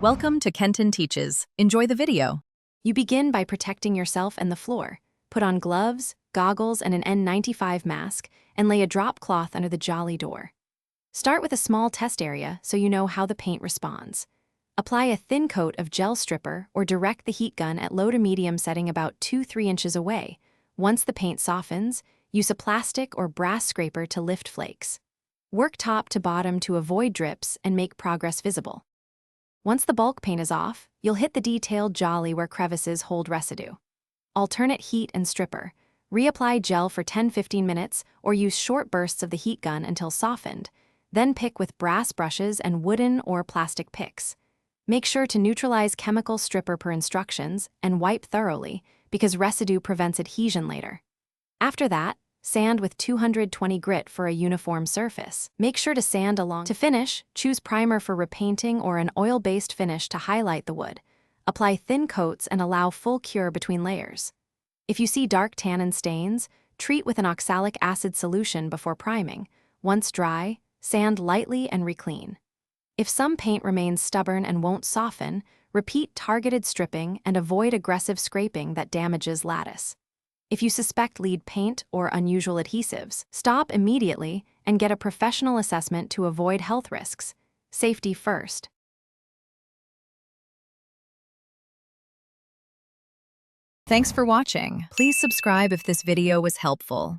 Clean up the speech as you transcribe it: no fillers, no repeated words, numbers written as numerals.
Welcome to Kenton Teaches. Enjoy the video. You begin by protecting yourself and the floor. Put on gloves, goggles, and an N95 mask, and lay a drop cloth under the Jali Door. Start with a small test area so you know how the paint responds. Apply a thin coat of gel stripper or direct the heat gun at low to medium setting about 2-3 inches away. Once the paint softens, use a plastic or brass scraper to lift flakes. Work top to bottom to avoid drips and make progress visible. Once the bulk paint is off, you'll hit the detailed jolly where crevices hold residue. Alternate heat and stripper. Reapply gel for 10-15 minutes or use short bursts of the heat gun until softened. Then pick with brass brushes and wooden or plastic picks. Make sure to neutralize chemical stripper per instructions and wipe thoroughly because residue prevents adhesion later. After that, sand with 220 grit for a uniform surface. Make sure to sand along. To finish, choose primer for repainting or an oil-based finish to highlight the wood. Apply thin coats and allow full cure between layers. If you see dark tannin stains, treat with an oxalic acid solution before priming. Once dry, sand lightly and reclean. If some paint remains stubborn and won't soften, repeat targeted stripping and avoid aggressive scraping that damages lattice. If you suspect lead paint or unusual adhesives, stop immediately and get a professional assessment to avoid health risks. Safety first. Thanks for watching. Please subscribe if this video was helpful.